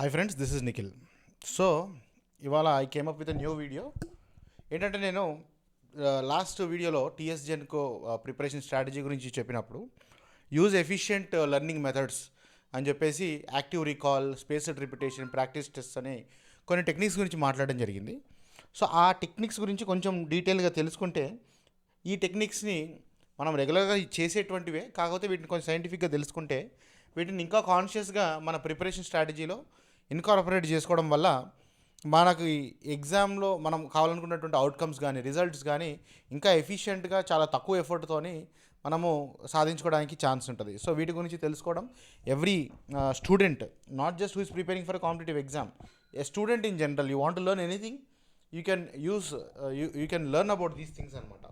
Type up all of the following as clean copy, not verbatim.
Hi friends, this is Nikhil. So ఇవాళ I came up with new video. ఏంటంటే నేను last వీడియోలో టీఎస్ జెన్కో ప్రిపరేషన్ స్ట్రాటజీ గురించి చెప్పినప్పుడు యూజ్ ఎఫిషియంట్ లెర్నింగ్ మెథడ్స్ అని చెప్పేసి active recall, spaced repetition, practice test అనే కొన్ని టెక్నిక్స్ గురించి మాట్లాడడం జరిగింది. సో ఆ టెక్నిక్స్ గురించి కొంచెం డీటెయిల్గా తెలుసుకుంటే ఈ టెక్నిక్స్ని మనం రెగ్యులర్గా చేసేటువంటివే, కాకపోతే వీటిని కొంచెం సైంటిఫిక్గా తెలుసుకుంటే వీటిని ఇంకా కాన్షియస్గా మన ప్రిపరేషన్ స్ట్రాటజీలో ఇన్కార్పొరేట్ చేసుకోవడం వల్ల మనకు ఎగ్జామ్లో మనం కావాలనుకున్నటువంటి అవుట్కమ్స్ కానీ రిజల్ట్స్ కానీ ఇంకా ఎఫిషియెంట్గా చాలా తక్కువ ఎఫర్ట్తోని మనము సాధించుకోవడానికి ఛాన్స్ ఉంటుంది. సో వీటి గురించి తెలుసుకోవడం every student, not just who is preparing for competitive exam, a student in general, you want to learn anything, you can use you can learn about these things అనమాట.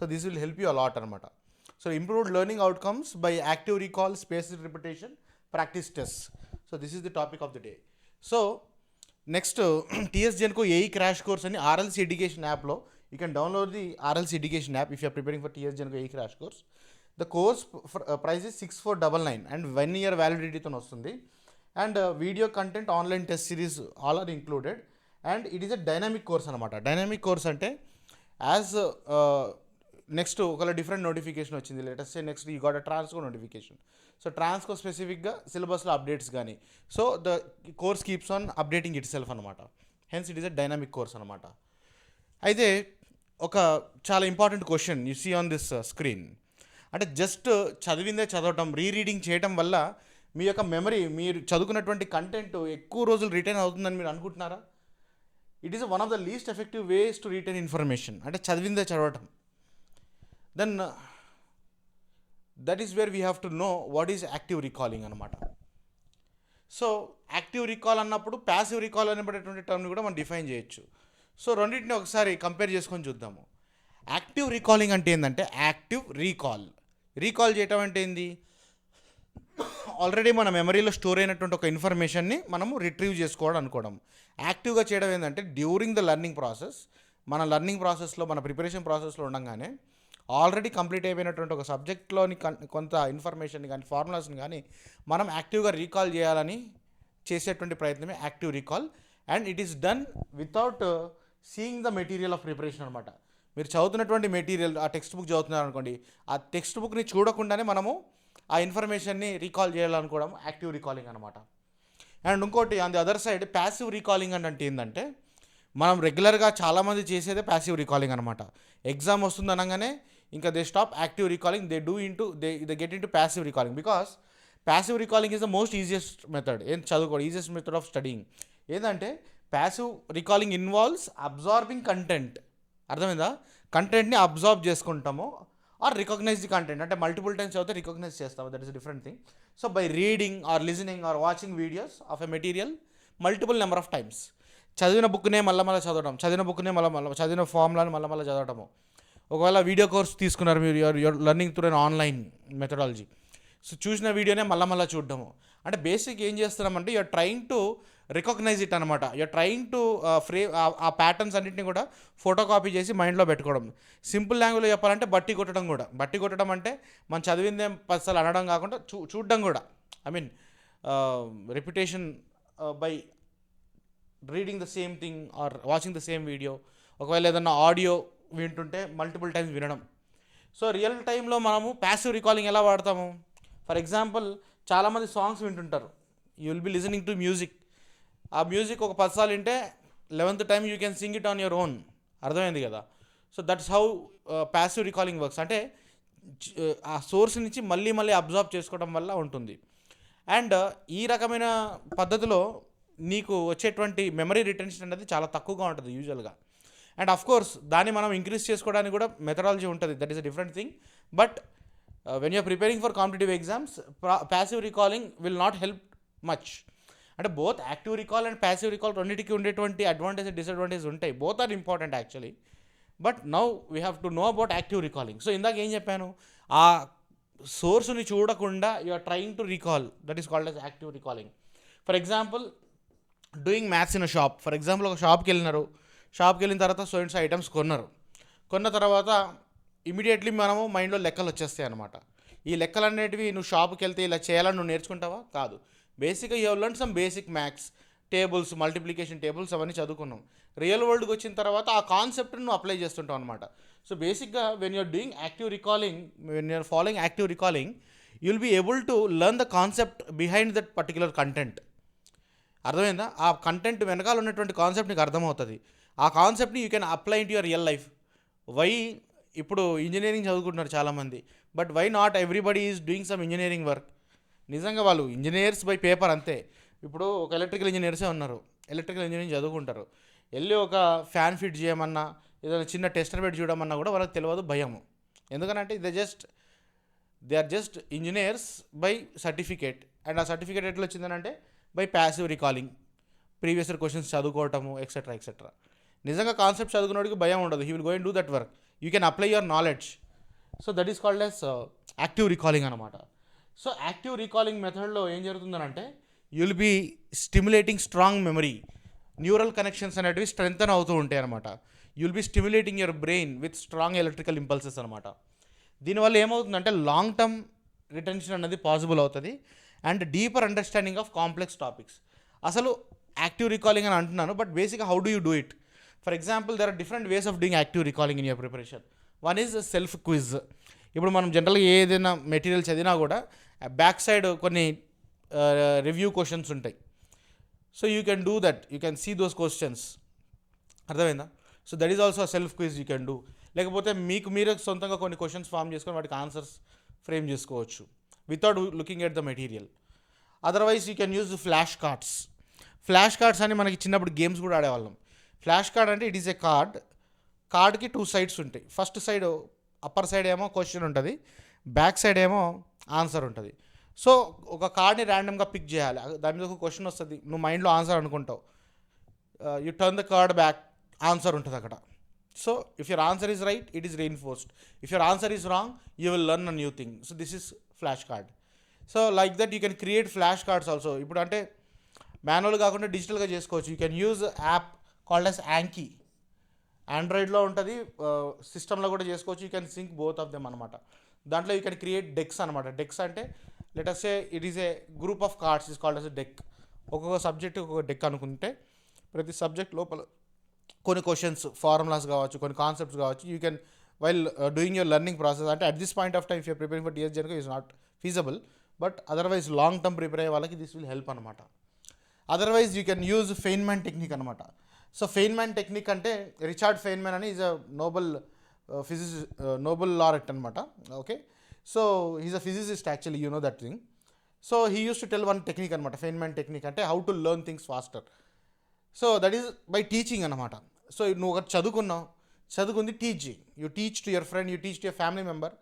So this will help you a lot అనమాట. So improved learning outcomes by active recall, spaced repetition, practice test. So this is the topic of the day. So next TS Genco AE crash course అని RLC education యాప్లో you can download the RLC education app if you're preparing for TS Genco AE crash course. The course price is 6499 and 1 year వ్యాలిడిటీతో వస్తుంది. And video content, online test series all are included. And it is a dynamic course అనమాట. Dynamic course అంటే as next ఒకవేళ different notification వచ్చింది, latest next ఈ got a Transco notification. So Transco స్పెసిఫిక్గా సిలబస్లో updates కానీ, so the course keeps on updating it self అనమాట. Hence it is a dynamic course అనమాట. అయితే ఒక చాలా important question you see on this screen. అంటే జస్ట్ చదివిందే చదవటం, రీరీడింగ్ చేయటం వల్ల మీ యొక్క మెమరీ, మీరు చదువుకున్నటువంటి కంటెంట్ ఎక్కువ రోజులు రిటైన్ అవుతుందని మీరు అనుకుంటున్నారా? It is one of the least effective ways to retain information. అంటే చదివిందే చదవటం. Then that is where we have to know what is active recalling అనమాట. సో యాక్టివ్ రీకాల్ అన్నప్పుడు ప్యాసివ్ రీకాల్ అనేటువంటి టర్మ్ని కూడా మనం డిఫైన్ చేయొచ్చు. సో రెండింటిని ఒకసారి కంపేర్ చేసుకొని చూద్దాము. యాక్టివ్ రీకాలింగ్ అంటే ఏంటంటే, యాక్టివ్ రీకాల్ చేయటం అంటే ఏంది? ఆల్రెడీ మన మెమరీలో స్టోర్ అయినటువంటి ఒక ఇన్ఫర్మేషన్ని మనము రిట్రీవ్ చేసుకోవడం అనుకోవడం. యాక్టివ్గా చేయడం ఏంటంటే డ్యూరింగ్ ద లెర్నింగ్ ప్రాసెస్, మన లెర్నింగ్ ప్రాసెస్లో, మన ప్రిపరేషన్ ప్రాసెస్లో ఉండగానే ఆల్రెడీ కంప్లీట్ అయిపోయినటువంటి ఒక సబ్జెక్ట్లోని కొంత ఇన్ఫర్మేషన్ కానీ ఫార్ములాస్ని కానీ మనం యాక్టివ్గా రీకాల్ చేయాలని చేసేటువంటి ప్రయత్నమే active recall. And it is done without seeing the material of preparation అనమాట. మీరు చదువుతున్నటువంటి మెటీరియల్, ఆ టెక్స్ట్ బుక్ చదువుతున్నారు అనుకోండి, ఆ టెక్స్ట్ బుక్ని చూడకుండానే మనము ఆ ఇన్ఫర్మేషన్ని రీకాల్ చేయాలనుకోవడం యాక్టివ్ రీకాలింగ్ అనమాట. అండ్ ఇంకోటి on the other side passive recalling అంటే ఏంటంటే, మనం రెగ్యులర్గా చాలామంది చేసేదే ప్యాసివ్ రీకాలింగ్ అనమాట. ఎగ్జామ్ వస్తుంది అనగానే ఇంకా they stop active recalling, they get in to passive recalling. Because passive recalling is the most easiest method. ఏం చదువుకోవడం, ఈజియెస్ట్ మెథడ్ ఆఫ్ స్టడీయింగ్. ఏంటంటే passive recalling involves absorbing content. అర్థమైందా? కంటెంట్ని అబ్జార్బ్ చేసుకుంటాము. ఆర్ రికగ్నైజ్ ది కంటెంట్, అంటే multiple times చదివితే recognize చేస్తాము. That is different thing. So by reading or listening or watching videos of a material multiple number of times, చదివిన బుక్నే మళ్ళీ చదవడం, చదివిన ఫార్ములాని మళ్ళీ చదవటము. ఒకవేళ వీడియో కోర్స్ తీసుకున్నారు మీరు, you're learning through an online methodology, so చూసిన వీడియోనే మళ్ళీ చూడడము. అంటే బేసిక్ ఏం చేస్తున్నామంటే you're trying to recognize it అనమాట. యూఆర్ ట్రయింగ్ టు ఆ ప్యాటర్న్స్ అన్నింటినీ కూడా ఫోటో కాపీ చేసి మైండ్లో పెట్టుకోవడం. సింపుల్ లాంగ్వేజ్లో చెప్పాలంటే బట్టి కొట్టడం అంటే మనం చదివిందే 10 సార్లు అనడం కాకుండా చూడడం కూడా. I mean repetition by reading the same thing or watching the same video. ఒకవేళ ఏదన్నా ఆడియో వింటుంటే మల్టిపుల్ టైమ్స్ వినడం. సో రియల్ టైంలో మనము ప్యాసివ్ రికాలింగ్ ఎలా వాడతాము? ఫర్ ఎగ్జాంపుల్, చాలామంది సాంగ్స్ వింటుంటారు. You will be listening to music. ఆ మ్యూజిక్ ఒక 10 సార్లు వింటే 11th time you can sing it on your own. అర్థమైంది కదా? So that's how passive recalling works. అంటే ఆ సోర్స్ నుంచి మళ్ళీ అబ్జార్బ్ చేసుకోవడం వల్ల ఉంటుంది. అండ్ ఈ రకమైన పద్ధతిలో నీకు వచ్చేటువంటి మెమరీ రిటెన్షన్ అనేది చాలా తక్కువగా ఉంటుంది యూజువల్గా. అండ్ అఫ్ కోర్స్ దాన్ని మనం ఇంక్రీజ్ చేసుకోవడానికి కూడా మెథడాలజీ ఉంటుంది. That is a different thing. But when you're preparing for competitive exams, passive recalling will not help much. అంటే both active recall and passive recall రెండింటికి ఉండేటువంటి అడ్వాంటేజ్, డిసడ్వాంటేజ్ ఉంటాయి. Both are important actually. But now we have to know about active recalling. So ఇందాక ఏం చెప్పాను, ఆ సోర్స్ని చూడకుండా you're trying to recall, that is called as active recalling. For example, doing maths in a shop. For example, ఒక షాప్కి వెళ్ళిన తర్వాత సో అండ్ సో ఐటమ్స్ కొన్న తర్వాత ఇమీడియట్లీ మనము మైండ్లో లెక్కలు వచ్చేస్తాయి అనమాట. ఈ లెక్కలు అనేటివి నువ్వు షాప్కి వెళ్తే ఇలా చేయాలని నువ్వు నేర్చుకుంటావా? కాదు. బేసిక్గా you have learn some basic maths, tables, multiplication tables అవన్నీ చదువుకున్నాం. రియల్ వరల్డ్కి వచ్చిన తర్వాత ఆ కాన్సెప్ట్ని నువ్వు అప్లై చేస్తుంటావు అనమాట. సో బేసిక్గా when you're doing active recalling, when you're following active recalling, you will be able to learn the concept behind that particular content. అర్థమైందా? ఆ కంటెంట్ వెనకాల ఉన్నటువంటి కాన్సెప్ట్ నీకు అర్థమవుతుంది. ఆ కాన్సెప్ట్ని you can apply in to your real life. Why ఇప్పుడు engineering చదువుకుంటున్నారు చాలామంది, but why not everybody is doing some engineering work? నిజంగా వాళ్ళు ఇంజనీర్స్ బై పేపర్ అంతే. ఇప్పుడు ఒక ఎలక్ట్రికల్ ఇంజనీర్సే ఉన్నారు, ఎలక్ట్రికల్ ఇంజనీరింగ్ చదువుకుంటారు. వెళ్ళి ఒక ఫ్యాన్ ఫిట్ చేయమన్నా, ఏదైనా చిన్న టెస్టర్ పెట్టి చూడమన్నా కూడా వాళ్ళకి తెలియదు, భయము. ఎందుకనంటే they are just engineers by certificate. And ఆ సర్టిఫికేట్ ఎట్లా వచ్చిందనంటే by passive recalling, previous year questions చదువుకోవటము, ఎక్సెట్రా ఎక్సెట్రా. నిజంగా కాన్సెప్ట్ చదువుకున్నోడికి భయం ఉండదు. He will go and do that work. You can apply your knowledge. So that is called as active recalling అనమాట. So active recalling మెథడ్లో ఏం జరుగుతుందనంటే you will be stimulating strong memory, neural connections అనేటివి strengthen అవుతూ ఉంటాయి అనమాట. You will be stimulating your brain with strong electrical impulses అనమాట. దీనివల్ల ఏమవుతుందంటే లాంగ్ టర్మ్ రిటెన్షన్ అనేది పాసిబుల్ అవుతుంది and deeper understanding of complex topics. అసలు యాక్టివ్ రికాలింగ్ అని అంటున్నాను, బట్ బేసిక్గా how do you do it? For example, there are different ways of doing active recalling in your preparation. One is self quiz. ఇప్పుడు మనం జనరల్గా ఏదైనా material చదివినా కూడా బ్యాక్ సైడ్ కొన్ని రివ్యూ క్వశ్చన్స్ ఉంటాయి. So you can do that, you can see those questions. అర్థమైందా? So that is also self quiz you can do. లేకపోతే మీకు మీరే సొంతంగా కొన్ని క్వశ్చన్స్ ఫామ్ చేసుకొని వాటికి ఆన్సర్స్ ఫ్రేమ్ చేసుకోవచ్చు without looking at the material. Otherwise you can use flash cards. Flash cards అని మనకి చిన్నప్పుడు గేమ్స్ కూడా ఆడేవాళ్ళం. ఫ్లాష్ కార్డ్ అంటే ఇట్ ఈస్ ఏ కార్డ్కి 2 సైడ్స్ ఉంటాయి. ఫస్ట్ సైడ్, అప్పర్ సైడ్ ఏమో క్వశ్చన్ ఉంటుంది, బ్యాక్ సైడ్ ఏమో ఆన్సర్ ఉంటుంది. సో ఒక కార్డ్ని ర్యాండమ్గా పిక్ చేయాలి, దాని మీద ఒక క్వశ్చన్ వస్తుంది, నువ్వు మైండ్లో ఆన్సర్ అనుకుంటావు. You turn the card back, answer ఉంటుంది అక్కడ. So if your answer is right, it is reinforced. If your answer is wrong, you will learn a new thing. So this is flash card. So like that you can create flash cards also. ఇప్పుడు అంటే manual కాకుండా డిజిటల్గా చేసుకోవచ్చు. You can use app called as Anki. ఆండ్రాయిడ్లో ఉంటుంది, సిస్టంలో కూడా చేసుకోవచ్చు. You can sync both of them అనమాట. దాంట్లో యూ కెన్ క్రియేట్ డెక్స్ అనమాట. డెక్స్ అంటే let us say it is a group of cards is called as a deck. ఒక్కొక్క సబ్జెక్ట్ ఒక్కొక్క డెక్ అనుకుంటే ప్రతి సబ్జెక్ట్ లోపల కొన్ని క్వశ్చన్స్, ఫార్ములాస్ కావచ్చు, కొన్ని కాన్సెప్ట్స్ కావచ్చు. You can while doing your learning process. అంటే at this point of time if you're preparing for TS GENCO is not feasible, but otherwise long term prepare అయ్యే వాళ్ళకి దిస్ విల్ హెల్ప్ అనమాట. Otherwise you can use Feynman technique అనమాట. So Feynman technique అంటే Richard Feynman అని is a Nobel laureate అనమాట. Okay, so he's a physicist actually, you know that thing. So he use to tell one technique అనమాట. Feynman technique అంటే how to learn things faster. So that is by teaching అనమాట. So నువ్వు ఒకటి చదువుకుంది teaching. You teach to your friend, you teach to your family member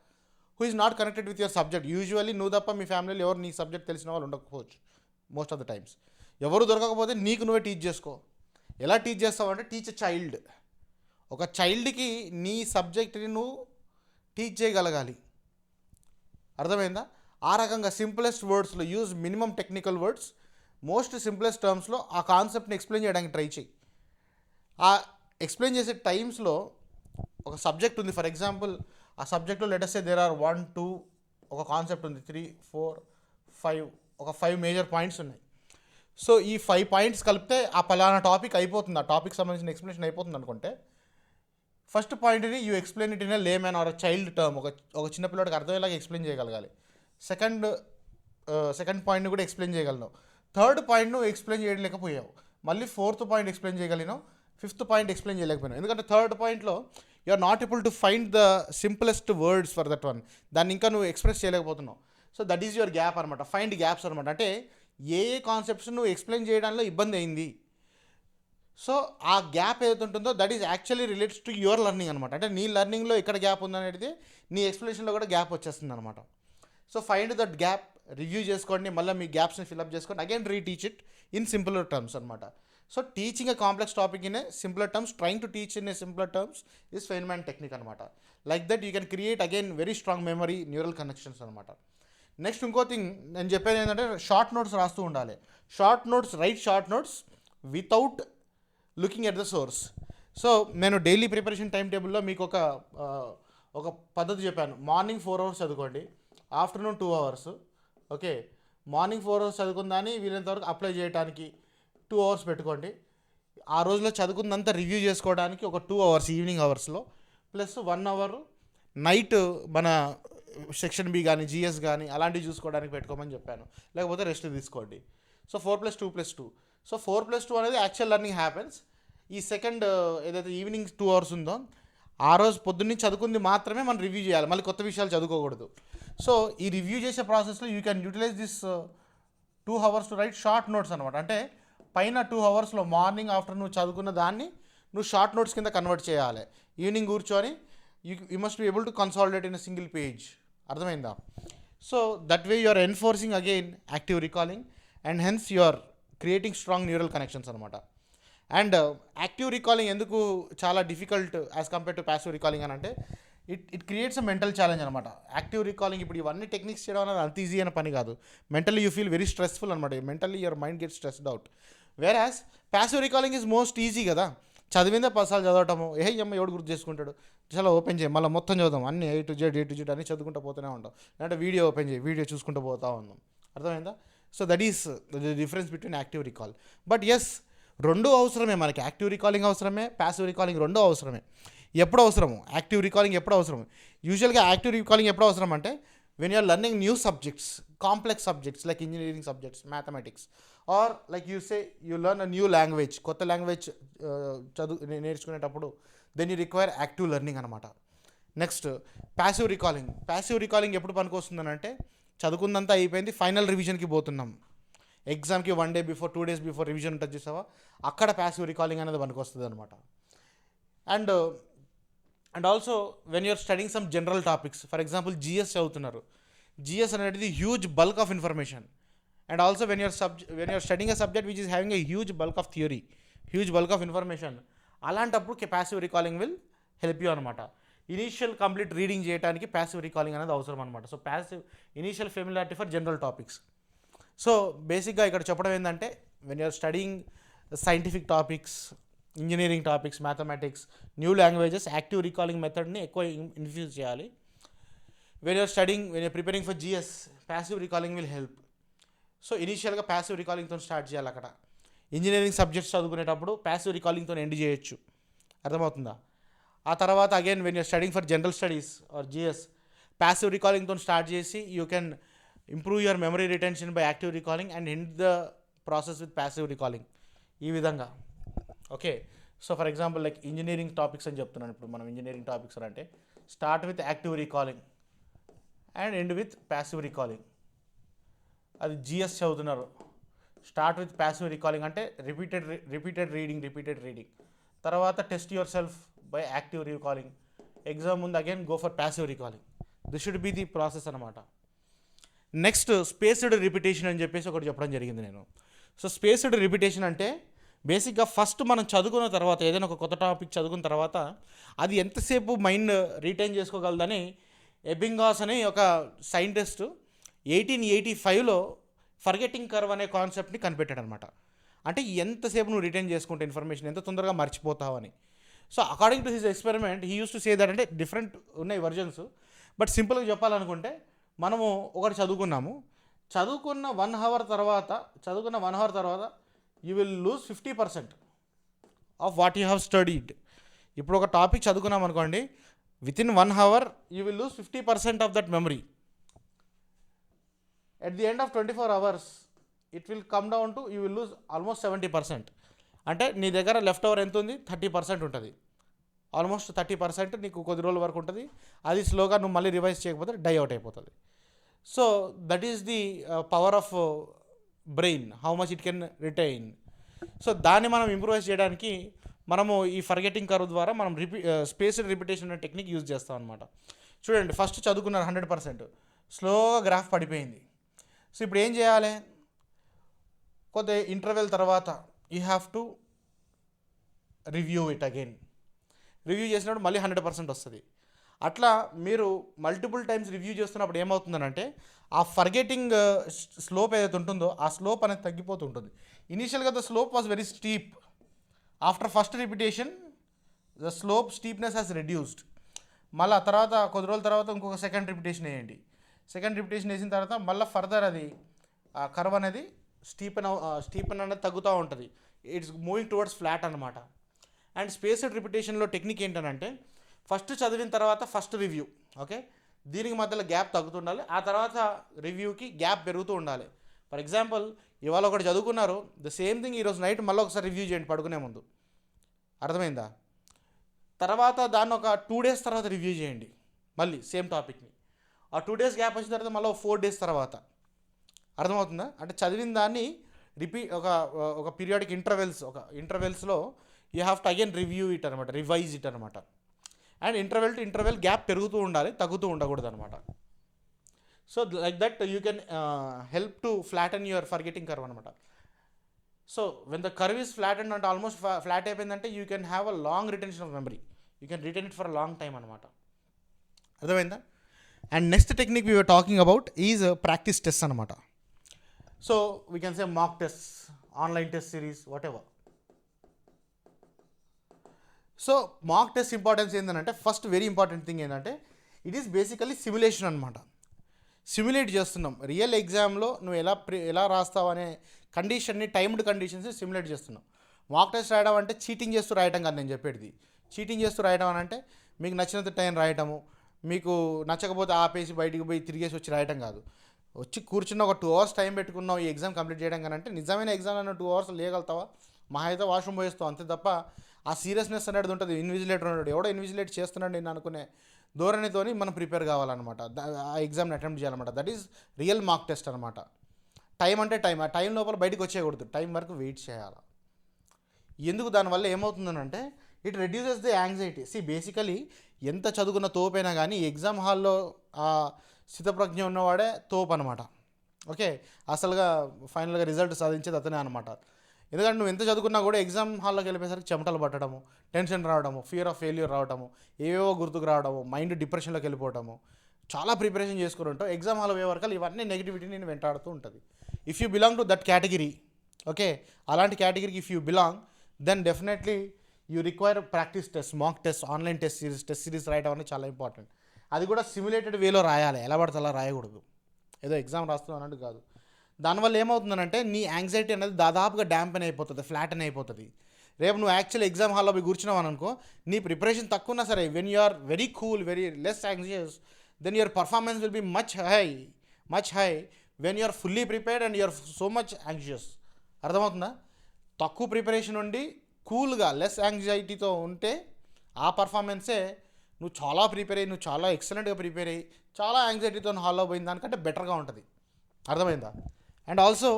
who is not connected with your subject. Usually నువ్వు తప్ప మీ ఫ్యామిలీలో ఎవరు నీ subject తెలిసిన వాళ్ళు ఉండకపోవచ్చు మోస్ట్ ఆఫ్ ద టైమ్స్. ఎవరు దొరకకపోతే నీకు నువ్వే టీచ్ చేసుకో. ఎలా టీచ్ చేస్తావు అంటే టీచ్ ఎ చైల్డ్. ఒక చైల్డ్కి నీ సబ్జెక్ట్ని నువ్వు టీచ్ చేయగలగాలి. అర్థమైందా? ఆ రకంగా సింపులెస్ట్ వర్డ్స్లో use minimum technical words, most simplest టర్మ్స్లో ఆ కాన్సెప్ట్ని ఎక్స్ప్లెయిన్ చేయడానికి ట్రై చేయి. ఆ ఎక్స్ప్లెయిన్ చేసే టైమ్స్లో ఒక సబ్జెక్ట్ ఉంది, ఫర్ ఎగ్జాంపుల్ ఆ సబ్జెక్ట్లో లెటస్ సే దేర్ ఆర్ 1, 2, ఒక కాన్సెప్ట్ ఉంది, 3, 4, 5, ఒక 5 మేజర్ పాయింట్స్ ఉన్నాయి. సో ఈ 5 పాయింట్స్ కలిపితే ఆ పలానా టాపిక్ అయిపోతుంది, ఆ టాపిక్ సంబంధించిన ఎక్స్ప్లెనేషన్ అయిపోతుంది అనుకుంటే, ఫస్ట్ పాయింట్ని you explain it in a layman or child term. ఒక చిన్నపిల్లడికి అర్థమయ్యేలాగా ఎక్స్ప్లెయిన్ చేయగలగాలి. సెకండ్ పాయింట్ని కూడా ఎక్స్ప్లెయిన్ చేయగలిగినావు. థర్డ్ పాయింట్ నువ్వు ఎక్స్ప్లెయిన్ చేయలేకపోయావు. మళ్ళీ ఫోర్త్ పాయింట్ ఎక్స్ప్లెయిన్ చేయగలిగినావు. ఫిఫ్త్ పాయింట్ ఎక్స్ప్లెయిన్ చేయలేకపోయినావు. ఎందుకంటే థర్డ్ పాయింట్లో you are not able to find the simplest words for that one. దాన్ని ఇంకా నువ్వు ఎక్స్ప్రెస్ చేయలేకపోతున్నావు. So that is your gap అనమాట. ఫైండ్ గ్యాప్స్ అనమాట. అంటే ఏ కాన్సెప్ట్స్ నువ్వు ఎక్స్ప్లెయిన్ చేయడంలో ఇబ్బంది అయింది. సో ఆ గ్యాప్ ఏదైతే ఉంటుందో that is actually relates to your learning అనమాట. అంటే నీ లెర్నింగ్లో ఎక్కడ గ్యాప్ ఉందనేది నీ ఎక్స్ప్లెనేషన్లో కూడా గ్యాప్ వచ్చేస్తుంది అనమాట. So find that gap, review చేసుకోండి, మళ్ళీ మీ గ్యాప్స్ని ఫిల్అప్ చేసుకోండి, again reteach it in simpler terms అనమాట. So teaching a complex topic in a simpler terms, trying to teach in a simpler terms is Feynman technique అనమాట. Like that you can create again very strong memory, neural connections అనమాట. Next ఇంకో thing నేను చెప్పేది ఏంటంటే short notes రాస్తూ ఉండాలి. Write short notes without looking at the source. So నేను daily preparation time టేబుల్లో మీకు ఒక పద్ధతి చెప్పాను. మార్నింగ్ 4 hours చదువుకోండి, afternoon 2 hours. Okay, morning 4 hours చదువుకుందాన్ని వీలైనంత వరకు అప్లై చేయడానికి 2 అవర్స్ పెట్టుకోండి. ఆ రోజులో చదువుకుందంతా రివ్యూ చేసుకోవడానికి ఒక 2 అవర్స్ ఈవినింగ్ అవర్స్లో, ప్లస్ 1 అవర్ నైట్ మన సెక్షన్ బి కానీ జిఎస్ కానీ అలాంటివి చూసుకోవడానికి పెట్టుకోమని చెప్పాను. లేకపోతే రెస్ట్ తీసుకోండి. సో 4+2+2. సో 4+2 అనేది యాక్చువల్ లెర్నింగ్ హ్యాపెన్స్. ఈ సెకండ్ ఏదైతే ఈవినింగ్ 2 అవర్స్ ఉందో ఆ రోజు పొద్దున్నీ చదువుకుంది మాత్రమే మనం రివ్యూ చేయాలి, మళ్ళీ కొత్త విషయాలు చదువుకోకూడదు. సో ఈ రివ్యూ చేసే ప్రాసెస్లో you can utilize this 2 hours to write short notes అనమాట. అంటే పైన 2 అవర్స్లో మార్నింగ్ ఆఫ్టర్ నువ్వు చదువుకున్న దాన్ని నువ్వు షార్ట్ నోట్స్ కింద కన్వర్ట్ చేయాలి. ఈవినింగ్ కూర్చొని you must be able to consolidate in a single page. అర్థమైందా? So that way you are enforcing again active recalling and hence you are creating strong neural connections అనమాట. And active recalling ఎందుకు చాలా difficult as compare to passive recalling అని అంటే it creates a mental challenge అనమాట. Active recalling ఇప్పుడు ఇవన్నీ techniques చేయడం అనేది అంత ఈజీ అయిన పని కాదు. Mentally you feel very stressful అనమాట. Mentally your mind gets stressed out. Whereas passive recalling is most easy కదా. చదివిందే 10 సార్లు చదవటము, అమ్మ ఎవడు గుర్తు చేసుకుంటాడు, చాలా ఓపెన్ చేయి మళ్ళీ మొత్తం చదువుదాం, అన్ని A to Z అన్ని చదువుకుంటూ పోతూనే ఉంటాం. అంటే వీడియో ఓపెన్ చేయి, వీడియో చూసుకుంటూ పోతా ఉన్నాం. అర్థమైందా? So that is the difference between active recall. But yes, రెండూ అవసరమే మనకి. యాక్టివ్ రికాలింగ్ అవసరమే, ప్యాసివ్ రికాలింగ్ రెండూ అవసరమే. ఎప్పుడు అవసరము? యాక్టివ్ రికాలింగ్ ఎప్పుడు అవసరం? యూజువల్గా యాక్టివ్ రికాలింగ్ ఎప్పుడు అవసరం అంటే when you're learning new subjects, complex subjects like engineering subjects, mathematics, or like you say you learn a new language, కొత్త లాంగ్వేజ్ నేర్చుకునేటప్పుడు then you require active learning అనమాట. Next passive recalling. Passive recalling ఎప్పుడు పనికొస్తుందని అంటే చదువుకుందంతా అయిపోయింది, final రివిజన్కి పోతున్నాం, ఎగ్జామ్కి 1 day before 2 days before revision ఉంటుంది చూసావా, అక్కడ ప్యాసివ్ రికాలింగ్ అనేది పనికొస్తుంది అనమాట. And also when you're studying some general topics, for example GS చదువుతున్నారు, జిఎస్ అనేది huge bulk of information. And also when you're studying a subject which is having a huge bulk of theory, huge bulk of information, అలాంటప్పుడు passive recalling will help you అనమాట. Initial complete reading చేయడానికి passive recalling అనేది అవసరం అనమాట. So passive initial familiarity for general topics. So బేసిక్గా ఇక్కడ చెప్పడం ఏంటంటే when you're studying scientific topics, engineering topics, mathematics, new languages, active recalling మెథడ్ని ఎక్కువ ఇన్ఫ్యూజ్ చేయాలి. When you're preparing for GS, passive recalling will help. So ఇనీషియల్గా passive రికాలింగ్తో start చేయాలి. అక్కడ ఇంజనీరింగ్ సబ్జెక్ట్స్ చదువుకునేటప్పుడు ప్యాసివ్ రికాలింగ్తో ఎండ్ చేయొచ్చు. అర్థమవుతుందా? ఆ తర్వాత again when you're studying for general studies or GS, passive రికాలింగ్తో స్టార్ట్ చేసి you can improve your memory retention by active recalling and end the process with passive recalling. ఈ విధంగా. Okay, so for example like engineering topics అని చెప్తున్నాను. ఇప్పుడు మనం engineering topics అంటే start with active recalling and end with passive recalling. అది GS చదువుతున్నారు, start with passive recalling అంటే రిపీటెడ్ రీడింగ్, తర్వాత test yourself by active recalling, exam ముందు again go for passive recalling. This should be the process అనమాట. Next spaced repetition అని చెప్పేసి ఒకటి చెప్పడం జరిగింది నేను. సో స్పేస్డ్ రిపిటేషన్ అంటే బేసిక్గా ఫస్ట్ మనం చదువుకున్న తర్వాత, ఏదైనా ఒక కొత్త టాపిక్ చదువుకున్న తర్వాత అది ఎంతసేపు మైండ్ రీటైన్ చేసుకోగలదని ఎబింగాస్ అనే ఒక సైంటిస్ట్ 1885లో ఫర్గెటింగ్ కర్వ్ అనే కాన్సెప్ట్ని కనిపెట్టాడు అనమాట. అంటే ఎంతసేపు నువ్వు రిటైన్ చేసుకుంటే ఇన్ఫర్మేషన్ ఎంత తొందరగా మర్చిపోతావని. So according to his experiment he use to say that, అంటే డిఫరెంట్ ఉన్నాయి వర్జన్స్, బట్ సింపుల్గా చెప్పాలనుకుంటే మనము ఒకటి చదువుకున్న 1 hour తర్వాత you will lose 50% of what you have studied. ఇప్పుడు ఒక టాపిక్ చదువుకున్నాం అనుకోండి, within 1 hour you will lose 50% of that memory. At the end of 24 hours it will come down to you will lose almost 70%. అంటే నీ దగ్గర left over ఎంత ఉంది? 30% ఉంటుంది. ఆల్మోస్ట్ 30% నీకు కొద్ది రోజుల వరకు ఉంటుంది. అది స్లోగా నువ్వు మళ్ళీ రివైజ్ చేయకపోతే డై అవుట్ అయిపోతుంది. So that is the power of brain, how much it can retain. So దాన్ని మనం ఇంప్రూవైజ్ చేయడానికి మనము ఈ ఫర్గెటింగ్ కర్వ్ ద్వారా మనం స్పేస్డ్ రిపిటేషన్ అనే టెక్నిక్ యూజ్ చేస్తాం అనమాట. చూడండి, ఫస్ట్ చదువుకున్నారు 100%, స్లోగా గ్రాఫ్ పడిపోయింది. సో ఇప్పుడు ఏం చేయాలి? కొద్ది ఇంటర్వెల్ తర్వాత you have to review it again. Review చేసినప్పుడు మళ్ళీ 100% వస్తుంది. అట్లా మీరు మల్టిపుల్ టైమ్స్ రివ్యూ చేస్తున్నప్పుడు ఏమవుతుందనంటే ఆ ఫర్గెటింగ్ స్లోప్ ఏదైతే ఉంటుందో ఆ స్లోప్ అనేది తగ్గిపోతుంటుంది. ఇనీషియల్గా the slope was very steep. After first repetition the slope steepness has reduced. మళ్ళీ తర్వాత కొద్ది రోజుల తర్వాత ఇంకొక సెకండ్ రిపిటేషన్ వేయండి. సెకండ్ రిపిటేషన్ వేసిన తర్వాత మళ్ళీ ఫర్దర్ అది ఆ కర్వ్ అనేది స్టీపన్ అనేది తగ్గుతూ ఉంటుంది. ఇట్స్ మూవింగ్ టువర్డ్స్ ఫ్లాట్ అనమాట. అండ్ స్పేస్డ్ రిపిటేషన్లో టెక్నిక్ ఏంటంటే ఫస్ట్ చదివిన తర్వాత ఫస్ట్ రివ్యూ, ఓకే, దీనికి మధ్యలో గ్యాప్ తగ్గుతుండాలి, ఆ తర్వాత రివ్యూకి గ్యాప్ పెరుగుతూ ఉండాలి. ఫర్ ఎగ్జాంపుల్ ఇవాళ ఒకటి చదువుకున్నారు, ద సేమ్ థింగ్ ఈరోజు నైట్ మళ్ళీ ఒకసారి రివ్యూ చేయండి పడుకునే ముందు, అర్థమైందా? తర్వాత దాన్ని ఒక 2 days తర్వాత రివ్యూ చేయండి మళ్ళీ సేమ్ టాపిక్ని. ఆ 2 days గ్యాప్ వచ్చిన తర్వాత మళ్ళీ 4 days తర్వాత, అర్థమవుతుందా? అంటే చదివిన దాన్ని ఒక పీరియాడిక్ ఇంటర్వెల్స్లో you have to again review it అనమాట, రివైజ్ ఇట్ అనమాట. And interval to interval gap పెరుగుతూ ఉండాలి, తగ్గుతూ ఉండకూడదు అనమాట. So like that you can help to flatten your forgetting curve అనమాట. So when the curve is flatten అంటే ఆల్మోస్ట్ ఫ్లాట్ అయిపోయిందంటే you can have a long retention of memory, you can retain it for a long time అనమాట. అర్థమైందా? And next technique we were talking about is practice test అనమాట. So we can say mock test, online test series, whatever. So mock test importance ఏంటంటే first very important thing ఏంటంటే it is basically simulation అనమాట. Simulate చేస్తున్నాం, real ఎగ్జామ్లో నువ్వు ఎలా రాస్తావు అనే కండిషన్ని, timed conditions simulate చేస్తున్నాం. మాక్ టెస్ట్ రాయడం అంటే చీటింగ్ చేస్తూ రాయటం కాదు నేను చెప్పేది. చీటింగ్ చేస్తూ రాయడం అని అంటే మీకు నచ్చినంత టైం రాయటము, మీకు నచ్చకపోతే ఆపేసి బయటికి పోయి తిరిగేసి వచ్చి రాయటం కాదు. వచ్చి కూర్చున్న ఒక 2 hours టైం పెట్టుకున్నావు ఈ ఎగ్జామ్ కంప్లీట్ చేయడం కానీ అంటే నిజమైన ఎగ్జామ్ అన్న 2 hours లేగలుగుతావా? మహా అయితే వాష్రూమ్ పోయేస్తావు అంతే తప్ప ఆ సీరియస్నెస్ అనేది ఉంటుంది. ఇన్విజిలేటర్ ఉన్నాడు, ఎవడో ఇన్విజిలేట్ చేస్తున్నాడు నేను అనుకునే ధోరణితోని మనం ప్రిపేర్ కావాలన్నమాట, ఆ ఎగ్జామ్ని అటెంప్ట్ చేయాలన్నమాట. That is real mock test అనమాట. టైం అంటే టైం, ఆ టైం లోపల బయటకు వచ్చేయకూడదు, టైం వరకు వెయిట్ చేయాలి. ఎందుకు? దానివల్ల ఏమవుతుందనంటే it reduces the anxiety. Basically ఎంత చదువుకున్న తోపైనా కానీ ఎగ్జామ్ హాల్లో ఆ స్థితప్రజ్ఞ ఉన్నవాడే తోపు అనమాట. ఓకే, అసలుగా ఫైనల్గా రిజల్ట్ సాధించేది అతనే అనమాట. ఎందుకంటే నువ్వు ఎంత చదువుకున్నా కూడా ఎగ్జామ్ హాల్లోకి వెళ్ళిపోయేసరికి చెమటలు పట్టడము, టెన్షన్ రావడము, ఫియర్ ఆఫ్ ఫెయిల్యూర్ రావడము, ఏవేవో గుర్తుకు రావడము, మైండ్ డిప్రెషన్లోకి వెళ్ళిపోవడము, చాలా ప్రిపరేషన్ చేసుకుని ఉంటావు. ఎగ్జామ్ హాల్ పోయే వరకు ఇవన్నీ నెగిటివిటీ నేను వెంటాడుతూ ఉంటుంది. If you belong to that category, okay, అలాంటి కేటగిరీకి if you belong, then definitely you require practice test, mock test, online test series రాయడం అనేది చాలా ఇంపార్టెంట్. అది కూడా సిమ్యులేటెడ్ వేలో రాయాలి, ఎలా పడితే అలా రాయకూడదు, ఏదో ఎగ్జామ్ రాస్తున్నావు అన్నట్టు కాదు. దానివల్ల ఏమవుతుందంటే నీ యాంగ్జైటీ అనేది దాదాపుగా డ్యాంపెన్ అయిపోతుంది, ఫ్లాటన్ అయిపోతుంది. రేపు నువ్వు యాక్చువల్ ఎగ్జామ్ హాల్లో పోయి కూర్చున్నావు అనుకో, నీ ప్రిపరేషన్ తక్కువ ఉన్నా సరే, when you are very cool, very less anxious, then your performance will be much high when you are fully prepared and you are so much anxious. అర్థమవుతుందా? తక్కువ ప్రిపరేషన్ ఉండి కూల్గా లెస్ యాంగ్జైటీతో ఉంటే ఆ పర్ఫార్మెన్సే నువ్వు చాలా ప్రిపేర్ అయ్యి, నువ్వు చాలా ఎక్సలెంట్గా ప్రిపేర్ అయ్యి చాలా యాంగ్జైటీతో హాల్లో పోయిన దానికంటే బెటర్గా ఉంటుంది. అర్థమైందా? And also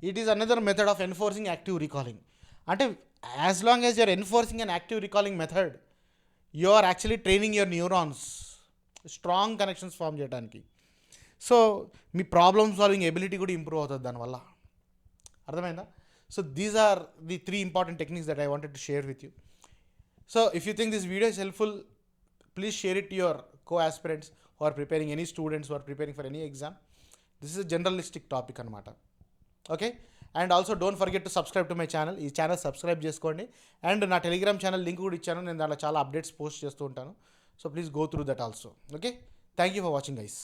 it is another method of enforcing active recalling. అంటే as long as you're enforcing and active recalling method, you are actually training your neurons strong connections form చేయడానికి. సో మీ ప్రాబ్లమ్ సాల్వింగ్ ఎబిలిటీ కూడా improve అవుతుంది దానివల్ల. అర్థమైందా? So these are the 3 important techniques that I wanted to share with you. So if you think this video is helpful, please share it to your co-aspirants who are preparing, any students who are preparing for any exam. This is a generalistic topic అనమాట. Okay, and also don't forget to subscribe to my channel. ఈ channel subscribe చేసుకోండి. And నా Telegram channel link కూడా ఇచ్చాను, నేను దాంట్లో చాలా updates post చేస్తూ ఉంటాను. So please go through that also. Okay, thank you for watching guys.